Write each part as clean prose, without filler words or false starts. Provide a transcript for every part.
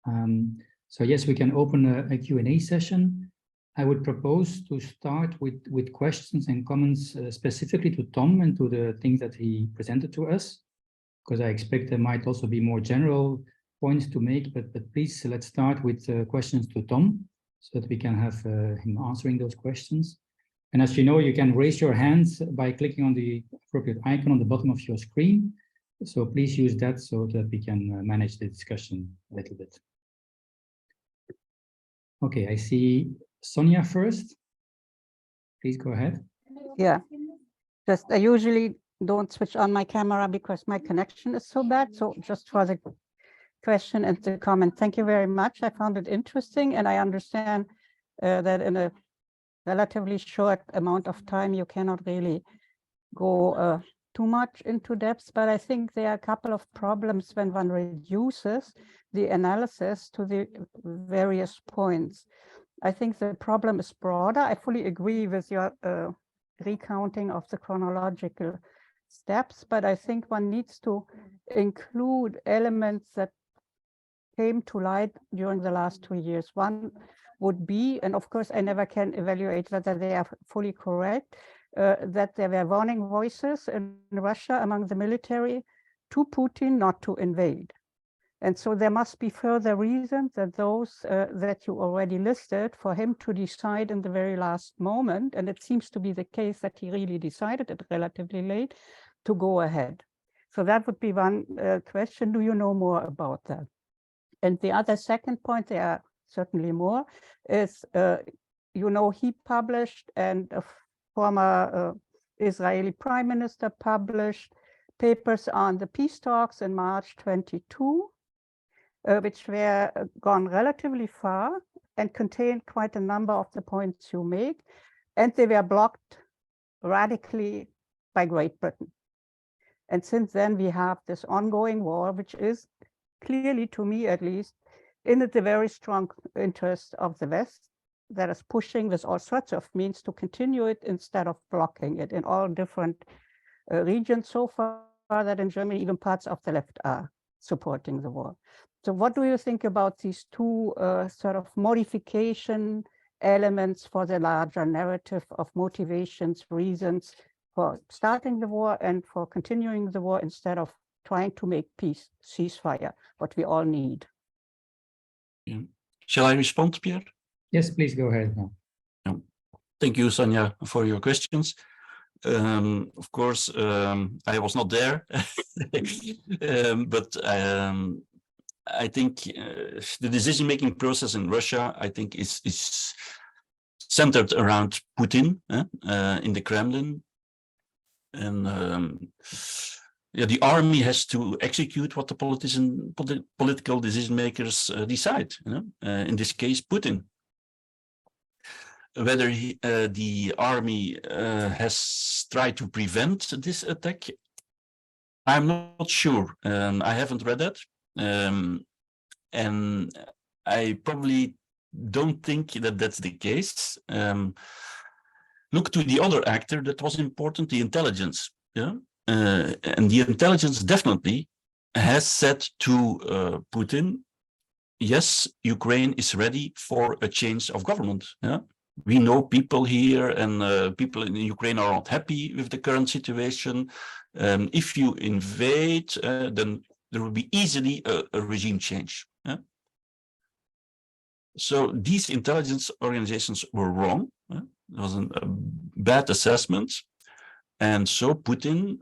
So yes, we can open a Q&A session. I would propose to start with questions and comments specifically to Tom and to the things that he presented to us, because I expect there might also be more general points to make, but please, let's start with questions to Tom so that we can have him answering those questions. And as you know, you can raise your hands by clicking on the appropriate icon on the bottom of your screen. So please use that so that we can manage the discussion a little bit. Okay, I see Sonia first. Please go ahead. Yeah, just I usually don't switch on my camera because my connection is so bad. So just for the question and the comment, thank you very much. I found it interesting, and I understand that in a relatively short amount of time, you cannot really go too much into depth, but I think there are a couple of problems when one reduces the analysis to the various points. I think the problem is broader. I fully agree with your recounting of the chronological steps, but I think one needs to include elements that came to light during the last 2 years. One would be, and of course I never can evaluate whether they are fully correct, that there were warning voices in Russia among the military to Putin not to invade. And so there must be further reasons than those that you already listed for him to decide in the very last moment. And it seems to be the case that he really decided it relatively late to go ahead. So that would be one question. Do you know more about that? And the other second point, there are certainly more, is, you know, he published and a former Israeli prime minister published papers on the peace talks in March 22, which were gone relatively far and contained quite a number of the points you make, and they were blocked radically by Great Britain. And since then, we have this ongoing war, which is clearly, to me at least, in the very strong interest of the West, that is pushing with all sorts of means to continue it instead of blocking it in all different regions so far that in Germany, even parts of the left are supporting the war. So what do you think about these two sort of modification elements for the larger narrative of motivations, reasons for starting the war and for continuing the war instead of trying to make peace, ceasefire, what we all need? Yeah. Shall I respond, Pierre? Yes, please go ahead. Yeah. Thank you, Sonia, for your questions. Of course, I was not there, but I think the decision-making process in Russia, I think, is centered around Putin in the Kremlin. And yeah, the army has to execute what the political decision makers decide. You know? In this case, Putin. Whether the army has tried to prevent this attack, I'm not sure. I haven't read that, and I probably don't think that that's the case. Look to the other actor that was important, the intelligence. Yeah. And the intelligence definitely has said to Putin, yes, Ukraine is ready for a change of government. Yeah? We know people here and people in Ukraine are not happy with the current situation. If you invade, then there will be easily a regime change. Yeah? So these intelligence organizations were wrong. It was a bad assessment. And so Putin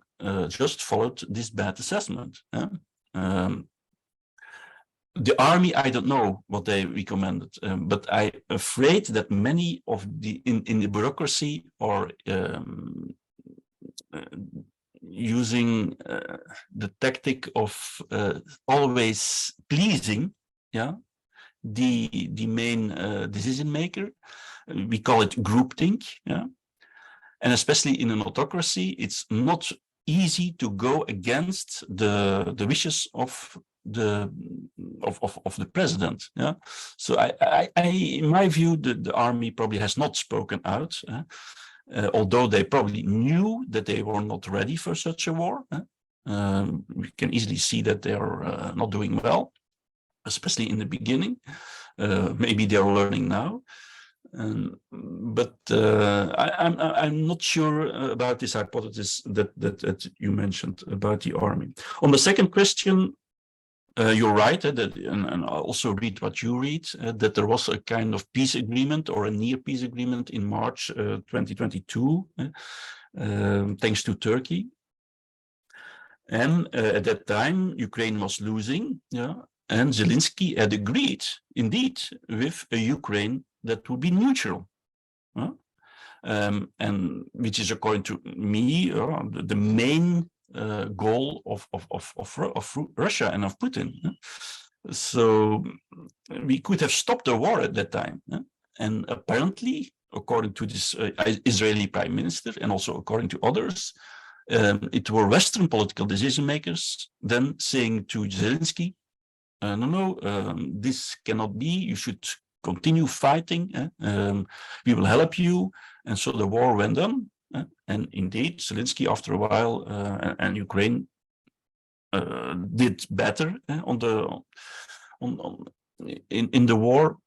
just followed this bad assessment. The army, I don't know what they recommended, but I'm afraid that many of the in the bureaucracy are using the tactic of always pleasing, yeah, the main decision maker. We call it groupthink, yeah. And especially in an autocracy, it's not easy to go against the wishes of the president. Yeah. So I in my view, the army probably has not spoken out, although they probably knew that they were not ready for such a war. We can easily see that they are not doing well. especially in the beginning. Maybe they're learning now. But I'm not sure about this hypothesis that you mentioned about the army. On the second question, you're right, and I also read what you read, that there was a kind of peace agreement or a near peace agreement in March 2022, thanks to Turkey. And at that time, Ukraine was losing, and Zelensky had agreed, indeed, with a Ukraine that would be neutral. And which is, according to me, the main goal of Russia and of Putin. So we could have stopped the war at that time. And apparently, according to this Israeli prime minister, and also according to others, it were Western political decision makers then saying to Zelensky, no, this cannot be, you should continue fighting, we will help you. And so the war went on. And indeed, Zelensky, after a while, and Ukraine did better in the war.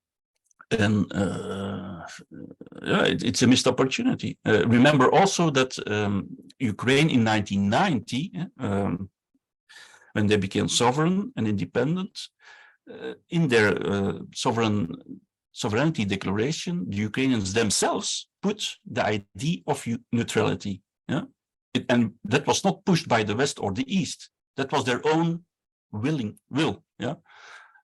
And it's a missed opportunity. Remember also that Ukraine in 1990, when they became sovereign and independent, in their sovereignty declaration, the Ukrainians themselves put the idea of neutrality. And that was not pushed by the West or the East. That was their own will.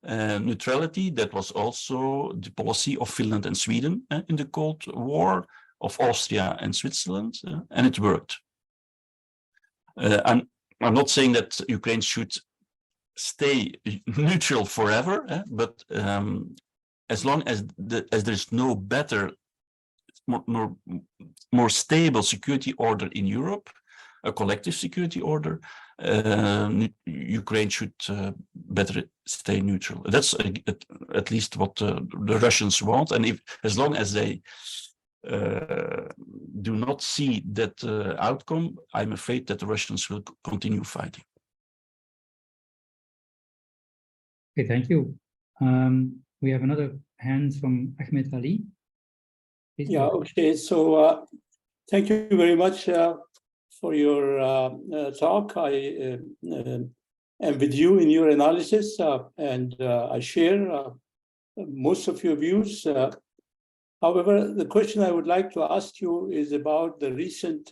Neutrality, that was also the policy of Finland and Sweden in the Cold War, of Austria and Switzerland, and it worked. I'm not saying that Ukraine should stay neutral forever, but as long as there's no better, more stable security order in Europe, a collective security order, Ukraine should better stay neutral. That's at least what the Russians want. And as long as they do not see that outcome, I'm afraid that the Russians will continue fighting. Okay, thank you. We have another hand from Ahmed Ali. Please yeah, okay. So thank you very much for your talk. I am with you in your analysis, and I share most of your views. However, the question I would like to ask you is about the recent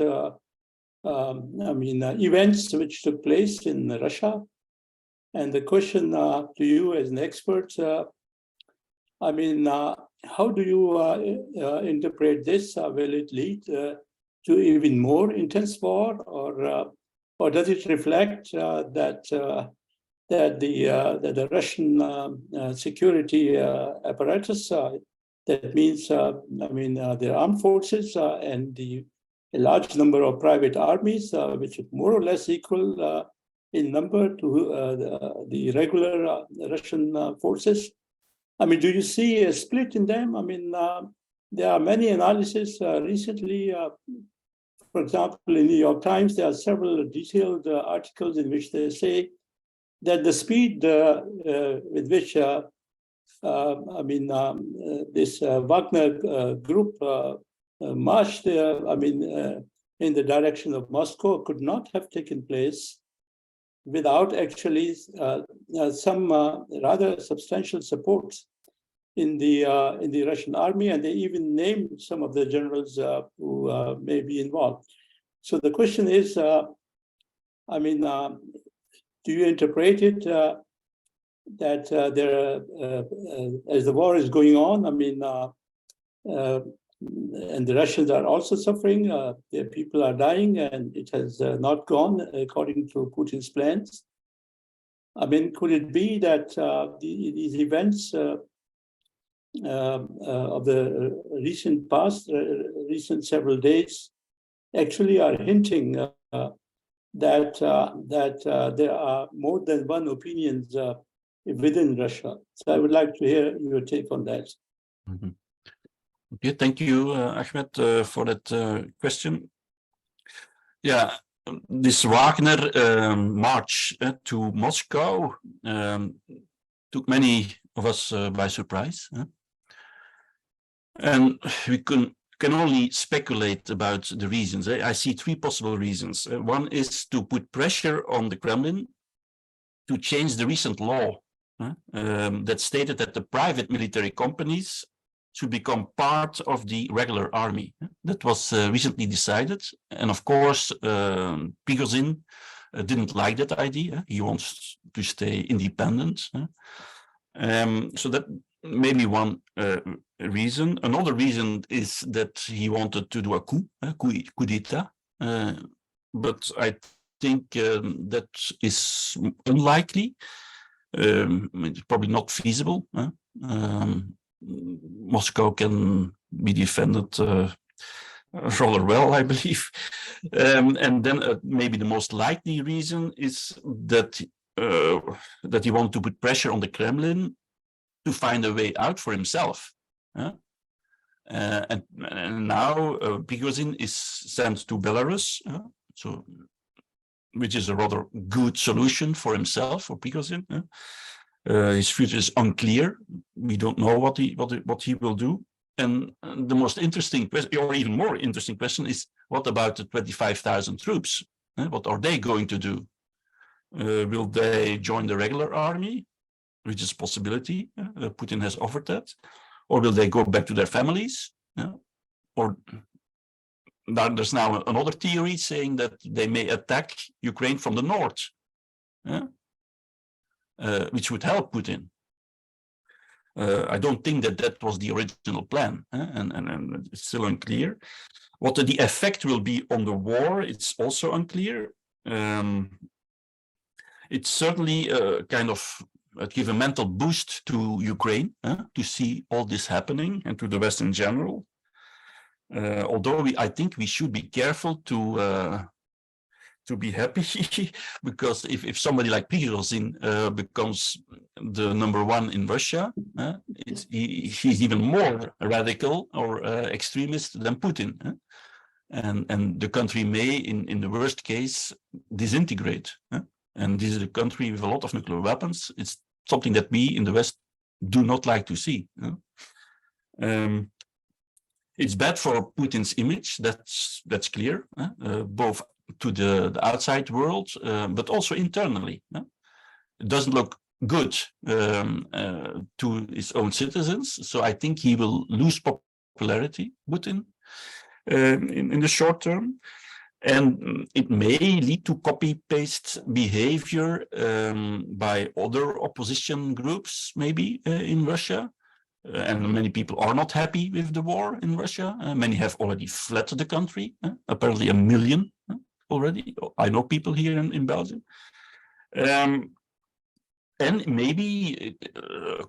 events which took place in Russia. And the question to you as an expert, how do you interpret this? Will it lead to even more intense war, or does it reflect that the Russian security apparatus, that means their armed forces and a large number of private armies, which are more or less equal in number to the regular Russian forces? Do you see a split in them? There are many analyses recently. For example, in the New York Times, there are several detailed articles in which they say that the speed with which this Wagner group marched in the direction of Moscow could not have taken place without actually some rather substantial support in the Russian army, and they even named some of the generals who may be involved. So the question is, do you interpret it that as the war is going on, and the Russians are also suffering, their people are dying, and it has not gone according to Putin's plans? Could it be that these events of the recent past, recent several days, actually are hinting that there are more than one opinions within Russia? So I would like to hear your take on that. Mm-hmm. Okay, thank you, Ahmed, for that question. Yeah, this Wagner march to Moscow, to took many of us by surprise. And we can only speculate about the reasons. I see three possible reasons. One is to put pressure on the Kremlin to change the recent law that stated that the private military companies should become part of the regular army. That was recently decided. And of course, Prigozhin didn't like that idea. He wants to stay independent. So that may be one reason. Another reason is that he wanted to do a coup d'etat. But I think that is unlikely. It's probably not feasible. Moscow can be defended rather well, I believe. And then maybe the most likely reason is that that he wants to put pressure on the Kremlin to find a way out for himself. And now Prigozhin is sent to Belarus, so which is a rather good solution for himself, for Prigozhin. His future is unclear. We don't know what he will do. And the most interesting question, or even more interesting question, is what about the 25,000 troops? What are they going to do? Will they join the regular army, which is a possibility? Putin has offered that. Or will they go back to their families? Or there's now another theory saying that they may attack Ukraine from the north, which would help Putin. I don't think that was the original plan, and it's still unclear. What the effect will be on the war, it's also unclear. It's certainly kind of give a mental boost to Ukraine to see all this happening, and to the West in general. Although I think we should be careful to be happy, because if somebody like Prigozhin becomes the #1 in Russia, he's even more radical or extremist than Putin. And the country may, in the worst case, disintegrate. And this is a country with a lot of nuclear weapons. It's something that we in the West do not like to see. It's bad for Putin's image, that's clear, both to the outside world, but also internally. It doesn't look good to his own citizens, so I think he will lose popularity, Putin, in the short term. And it may lead to copy-paste behavior by other opposition groups, maybe in Russia. And many people are not happy with the war in Russia. Many have already fled the country, apparently 1 million already. I know people here in Belgium. And maybe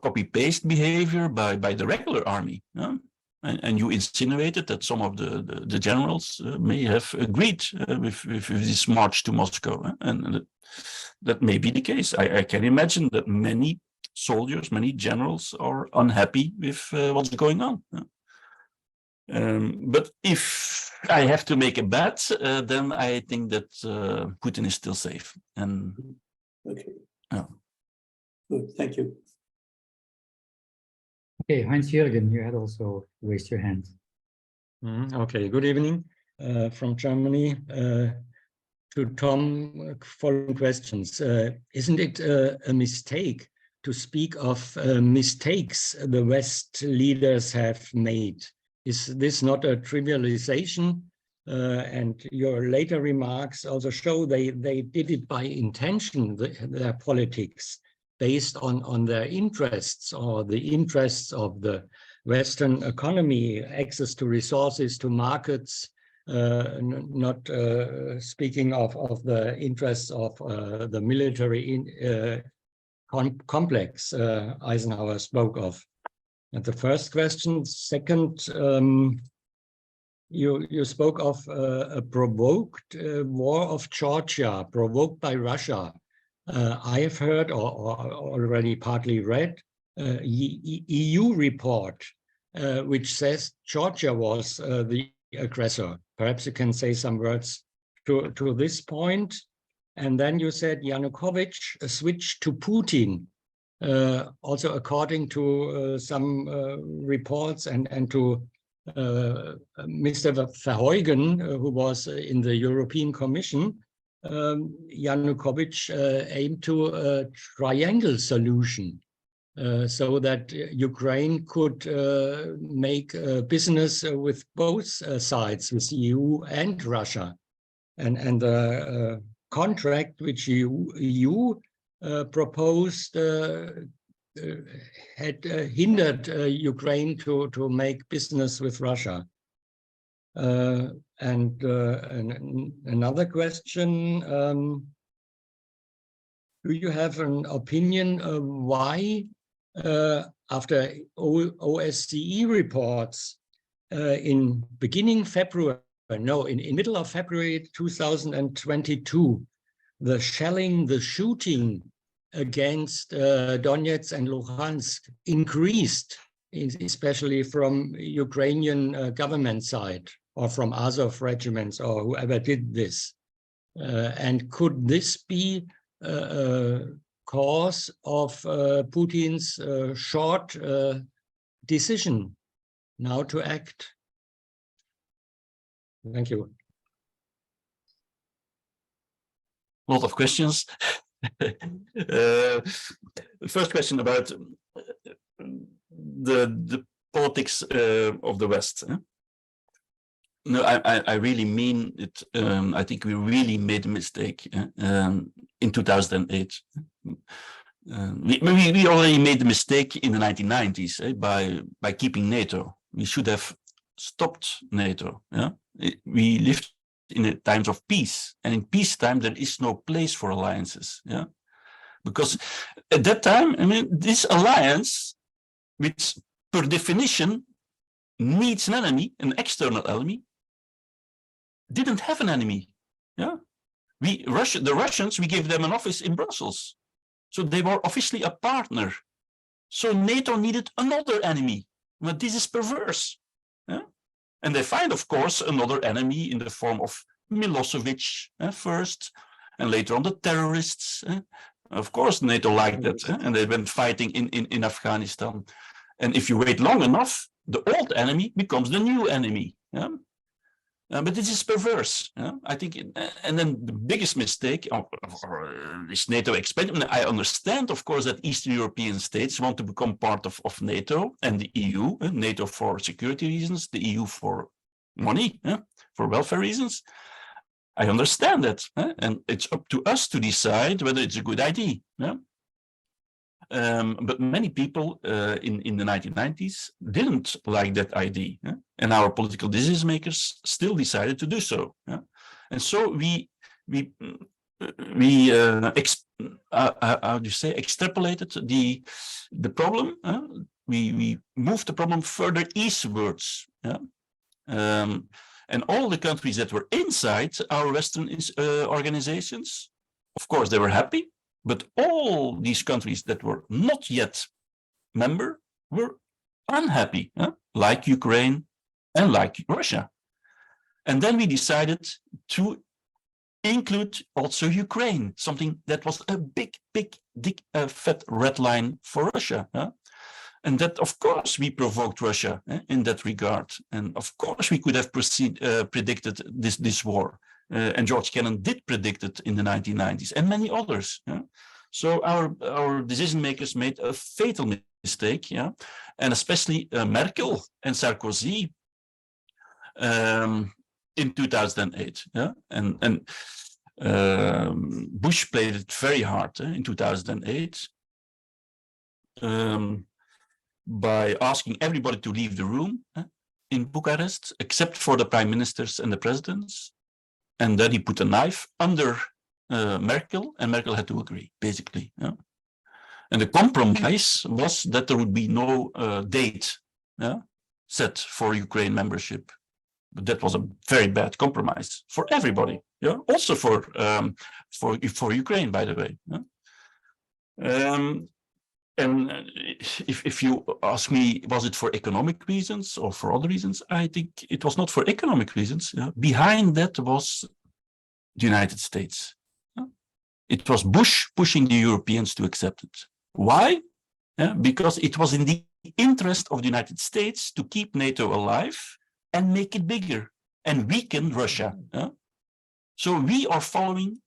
copy-paste behavior by the regular army. And you insinuated that some of the generals may have agreed with this march to Moscow. And that may be the case. I can imagine that many soldiers, many generals are unhappy with what's going on. But if I have to make a bet, then I think that Putin is still safe. And okay. Yeah. Good, thank you. Okay, Heinz-Jürgen, you had also raised your hand. Okay, good evening from Germany. To Tom, following questions. Isn't it a mistake to speak of mistakes the West leaders have made? Is this not a trivialization? And your later remarks also show they did it by intention, their politics, based on their interests or the interests of the Western economy, access to resources, to markets, not speaking of the interests of the military complex Eisenhower spoke of. And the first question. Second, you spoke of a provoked war of Georgia, provoked by Russia. I have heard or already partly read EU report which says Georgia was the aggressor. Perhaps you can say some words to this point. And then you said Yanukovych switched to Putin. Also, according to some reports and to Mr. Verheugen, who was in the European Commission, Yanukovych aimed to a triangle solution so that Ukraine could make business with both sides, with EU and Russia. And the contract which EU proposed had hindered Ukraine to make business with Russia. And another question, do you have an opinion of why, after OSCE reports in beginning February, no, in middle of February 2022, the shelling, the shooting against Donetsk and Luhansk increased, especially from Ukrainian government side or from Azov regiments or whoever did this. And could this be a cause of Putin's short decision now to act? Thank you. A lot of questions. First question about the politics of the West. No, I really mean it. I think we really made a mistake in 2008. We already made the mistake in the 1990s by keeping NATO. We should have stopped NATO. Yeah, we lived in times of peace, and in peacetime there is no place for alliances. Yeah, because at that time, I mean, this alliance, which per definition needs an enemy, an external enemy, didn't have an enemy. Yeah, the Russians, we gave them an office in Brussels, so they were officially a partner. So NATO needed another enemy. But this is perverse. Yeah? And they find, of course, another enemy in the form of Milosevic first, and later on the terrorists. Of course, NATO liked that, and they went fighting in Afghanistan. And if you wait long enough, the old enemy becomes the new enemy. Yeah? But this is perverse. Yeah? I think, and then the biggest mistake of this NATO expansion. I understand, of course, that Eastern European states want to become part of NATO and the EU. NATO for security reasons, the EU for money, for welfare reasons. I understand that, and it's up to us to decide whether it's a good idea. Yeah? But many people in the 1990s didn't like that idea, and our political decision makers still decided to do so. And so we how do you say, extrapolated the problem. We moved the problem further eastwards. And all the countries that were inside our Western organizations, of course, they were happy. But all these countries that were not yet member were unhappy, like Ukraine and like Russia. And then we decided to include also Ukraine, something that was a big, fat red line for Russia. And that, of course, we provoked Russia in that regard. And of course, we could have predicted this war. And George Kennan did predict it in the 1990s, and many others. So our decision makers made a fatal mistake, and especially Merkel and Sarkozy in 2008. And Bush played it very hard in 2008 by asking everybody to leave the room in Bucharest, except for the prime ministers and the presidents. And then he put a knife under Merkel, and Merkel had to agree, basically. And the compromise was that there would be no date set for Ukraine membership. But that was a very bad compromise for everybody. Also for Ukraine, by the way. And if you ask me, was it for economic reasons or for other reasons? I think it was not for economic reasons. Behind that was the United States. It was Bush pushing the Europeans to accept it. Why? because it was in the interest of the United States to keep NATO alive and make it bigger and weaken Russia. So we are following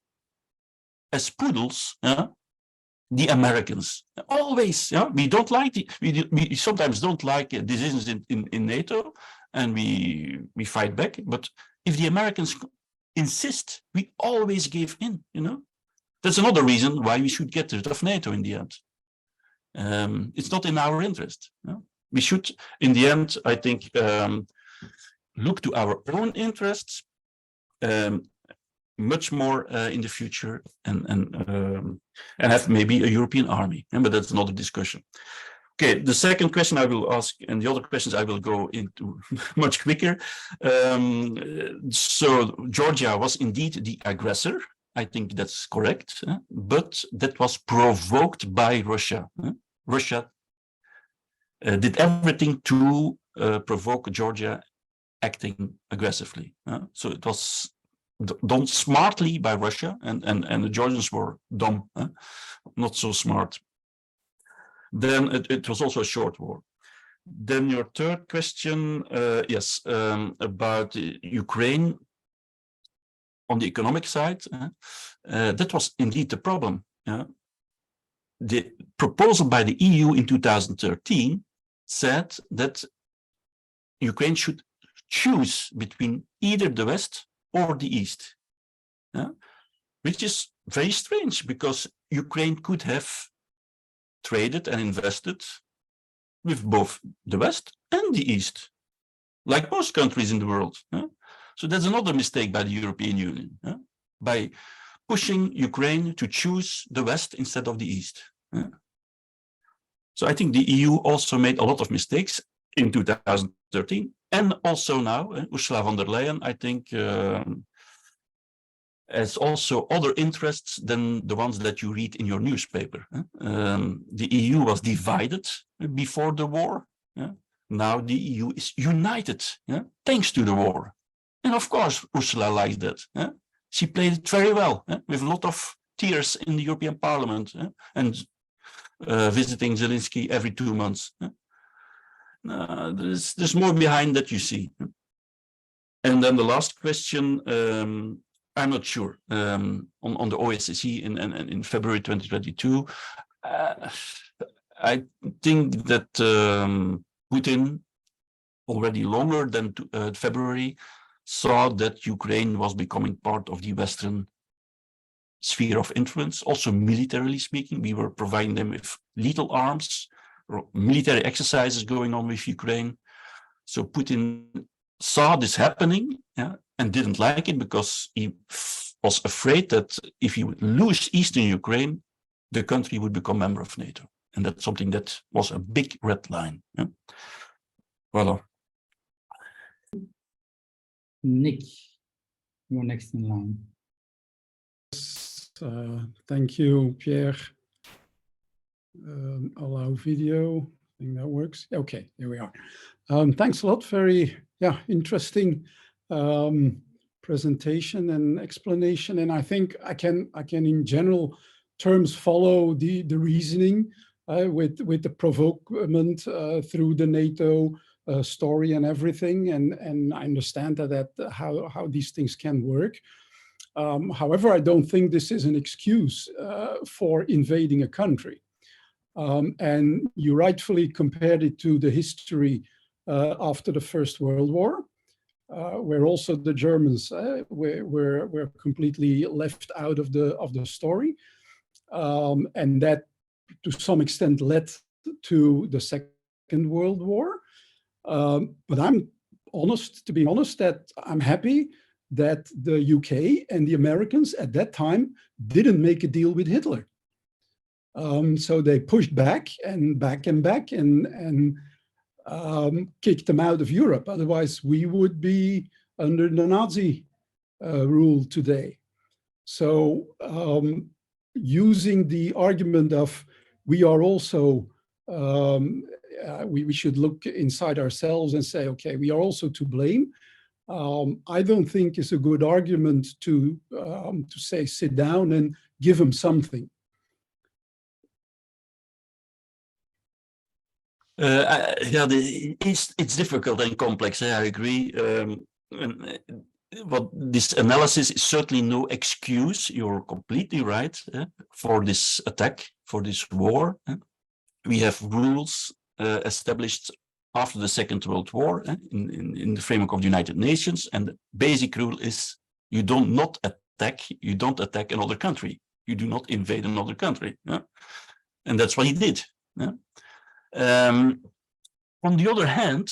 as poodles the Americans. Always, we don't like we sometimes don't like decisions in NATO, and we fight back. But if the Americans insist, we always give in. That's another reason why we should get rid of NATO in the end. It's not in our interest. We should, in the end, I think, look to our own interests much more in the future, and have maybe a European army. But that's another discussion. Okay, the second question I will ask, and the other questions I will go into much quicker. So Georgia was indeed the aggressor. I think that's correct, but that was provoked by Russia. Russia did everything to provoke Georgia acting aggressively. So it was done smartly by Russia, and the Georgians were dumb, not so smart. Then it was also a short war. Then your third question, yes, about Ukraine on the economic side, that was indeed the problem. The proposal by the EU in 2013 said that Ukraine should choose between either the West or the East, which is very strange, because Ukraine could have traded and invested with both the West and the East, like most countries in the world. So that's another mistake by the European Union, by pushing Ukraine to choose the West instead of the East. So I think the EU also made a lot of mistakes in 2013, and also now, Ursula von der Leyen, I think, has also other interests than the ones that you read in your newspaper. The EU was divided before the war. Now the EU is united, thanks to the war. And of course, Ursula likes that. She played it very well, with a lot of tears in the European Parliament, and visiting Zelensky every 2 months. There's more behind that, you see. And then the last question, I'm not sure, on the OSCE in February 2022. I think that Putin, already longer than February, saw that Ukraine was becoming part of the Western sphere of influence, also militarily speaking. We were providing them with lethal arms, or military exercises going on with Ukraine. So Putin saw this happening, and didn't like it, because he was afraid that if he would lose Eastern Ukraine, the country would become a member of NATO. And that's something that was a big red line. Voilà. Nick, you're next in line. Thank you, Pierre. Allow video. I think that works. Okay, here we are. Thanks a lot. Very, interesting presentation and explanation. And I think I can in general terms follow the reasoning with the provokement through the NATO story and everything. And I understand that how these things can work. However, I don't think this is an excuse for invading a country. And you rightfully compared it to the history after the First World War, where also the Germans were completely left out of the story, and that to some extent led to the Second World War. But I'm honest, to be honest, that I'm happy that the UK and the Americans at that time didn't make a deal with Hitler. So they pushed back and back and back and kicked them out of Europe. Otherwise, we would be under the Nazi rule today. So using the argument of we are also, we should look inside ourselves and say, okay, we are also to blame. I don't think it's a good argument to say, sit down and give them something. Yeah, it's difficult and complex. I agree. But this analysis is certainly no excuse. You're completely right for this attack, for this war. We have rules established after the Second World War in the framework of the United Nations, and the basic rule is you don't attack another country. You do not invade another country. And that's what he did. On the other hand,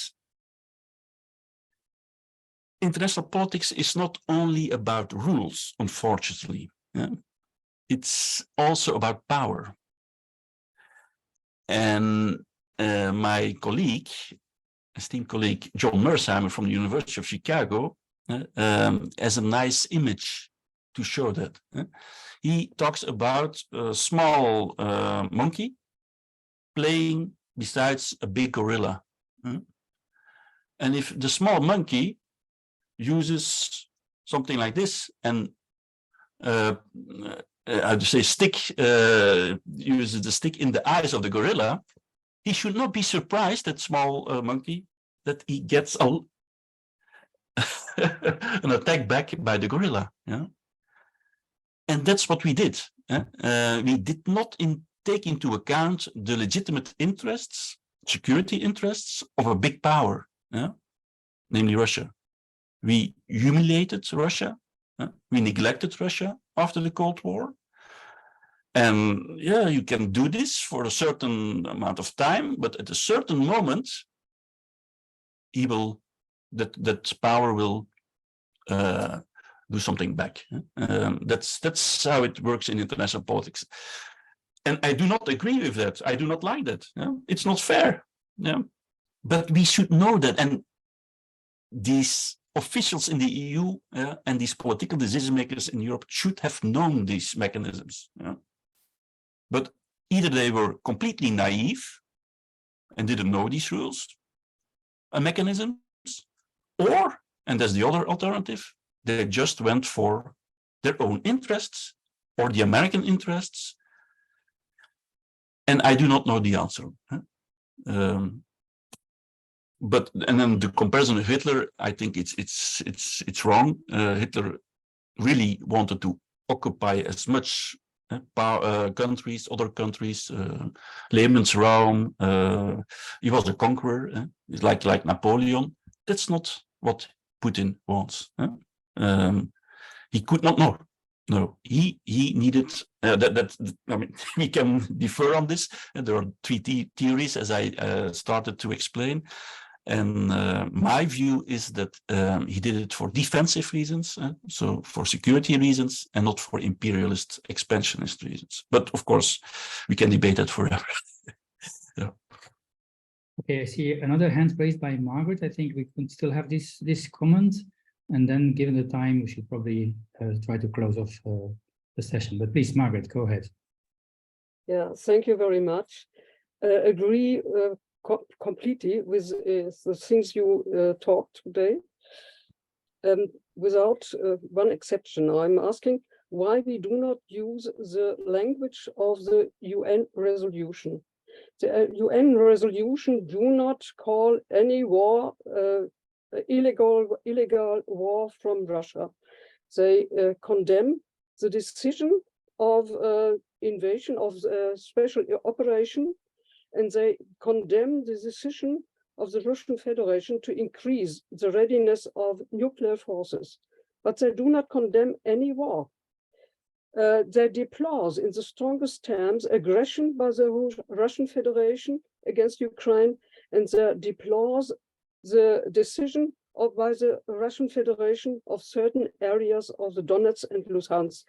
international politics is not only about rules, unfortunately. It's also about power. And my colleague, esteemed colleague, John Mersheimer from the University of Chicago, has a nice image to show that. He talks about a small monkey playing besides a big gorilla. And if the small monkey uses something like this and how to say uses the stick in the eyes of the gorilla, he should not be surprised, that small monkey, that he gets an attack back by the gorilla. And that's what we did. We did not take into account the legitimate interests, security interests of a big power, namely Russia. We humiliated Russia. We neglected Russia after the Cold War. And yeah, you can do this for a certain amount of time, but at a certain moment, that power will do something back. That's how it works in international politics. And I do not agree with that. I do not like that. It's not fair. But we should know that. And these officials in the EU and these political decision makers in Europe should have known these mechanisms. But either they were completely naive and didn't know these rules and mechanisms, or, and that's the other alternative, they just went for their own interests or the American interests. And I do not know the answer. But and then the comparison with Hitler, I think it's wrong. Hitler really wanted to occupy as much countries, other countries, Lebensraum. He was a conqueror, like Napoleon. That's not what Putin wants. He could not know. No, he needed that. I mean, we can differ on this. There are three theories, as I started to explain. And my view is that he did it for defensive reasons, so for security reasons, and not for imperialist, expansionist reasons. But of course, we can debate that forever. Yeah. Okay, I see another hand raised by Margaret. I think we could still have this comment, and then, given the time, we should probably try to close off the session. But please, Margaret, go ahead. Yeah, thank you very much. Agree completely with the things you talked today. Without one exception, I'm asking why we do not use the language of the UN resolution. The UN resolution do not call any war illegal war from Russia. They condemn the decision of invasion of the special operation, and they condemn the decision of the Russian Federation to increase the readiness of nuclear forces. But they do not condemn any war. They deplore in the strongest terms aggression by the Russian Federation against Ukraine, and they deplore the decision by the Russian Federation of certain areas of the Donetsk and Luhansk.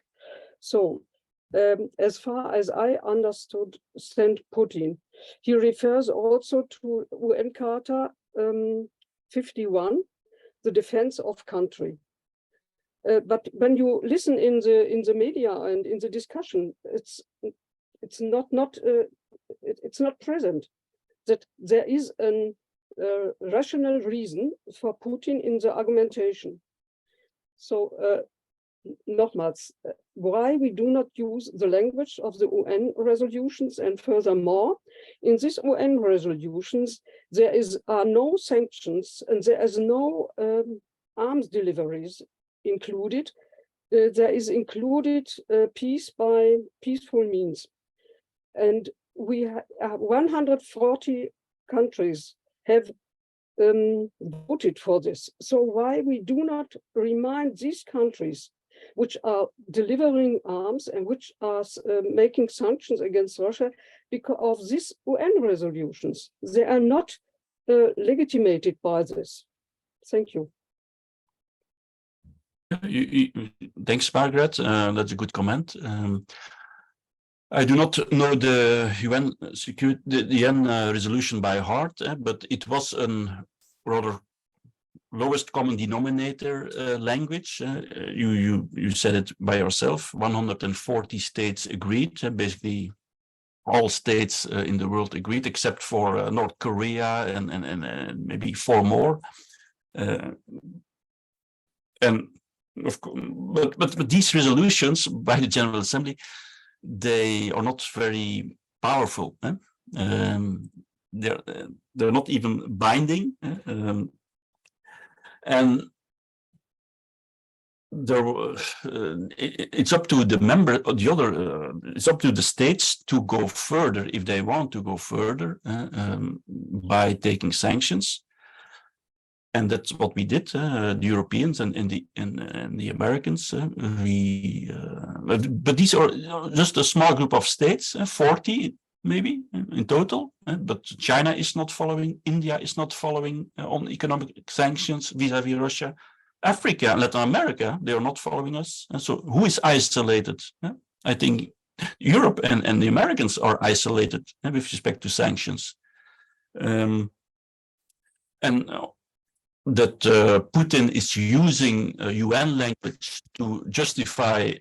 So, as far as I understood Putin, he refers also to UN Charter 51, the defense of country. But when you listen in the media and in the discussion, it's not present that there is a rational reason for Putin in the argumentation. So nochmals, why we do not use the language of the UN resolutions, and furthermore, in these UN resolutions, there are no sanctions and there is no arms deliveries included. There is included peace by peaceful means. And we 140 countries have voted for this. So why we do not remind these countries which are delivering arms and which are making sanctions against Russia because of these UN resolutions? They are not legitimated by this. Thank you. Thanks, Margaret. That's a good comment. I do not know the UN resolution by heart, but it was a rather lowest common denominator language. You said it by yourself. 140 states agreed. Basically, all states in the world agreed, except for North Korea and maybe 4 more. And of course, but these resolutions by the General Assembly, they are not very powerful. They're not even binding. And it's up to the member, or the other. It's up to the states to go further if they want to go further by taking sanctions. And that's what we did. The Europeans and the Americans. But these are just a small group of states, 40 maybe in total. But China is not following. India is not following on economic sanctions vis-à-vis Russia. Africa, Latin America, they are not following us. And so who is isolated? I think Europe and the Americans are isolated with respect to sanctions. That Putin is using UN language to justify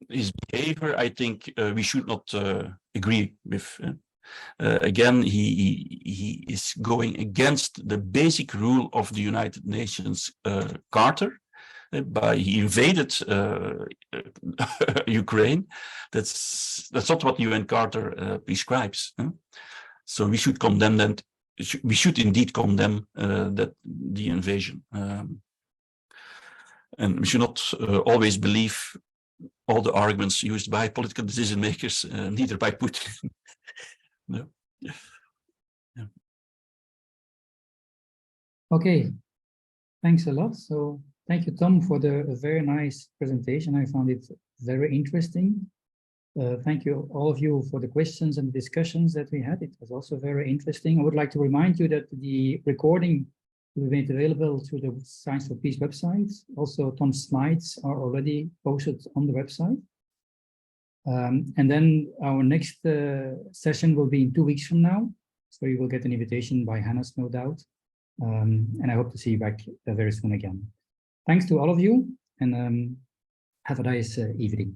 his behavior, I think we should not agree with. Again, he is going against the basic rule of the United Nations Charter. He invaded Ukraine. That's not what UN Charter prescribes. So we should condemn that. We should indeed condemn the invasion, and we should not always believe all the arguments used by political decision makers, neither by Putin. No. Yeah. Okay, thanks a lot. So thank you, Tom, for the very nice presentation. I found it very interesting. Thank you, all of you, for the questions and discussions that we had. It was also very interesting. I would like to remind you that the recording will be made available through the Scinece4Peace website. Also, Tom's slides are already posted on the website. And then our next session will be in 2 weeks from now. So you will get an invitation by Hannes, no doubt. And I hope to see you back very soon again. Thanks to all of you, and have a nice evening.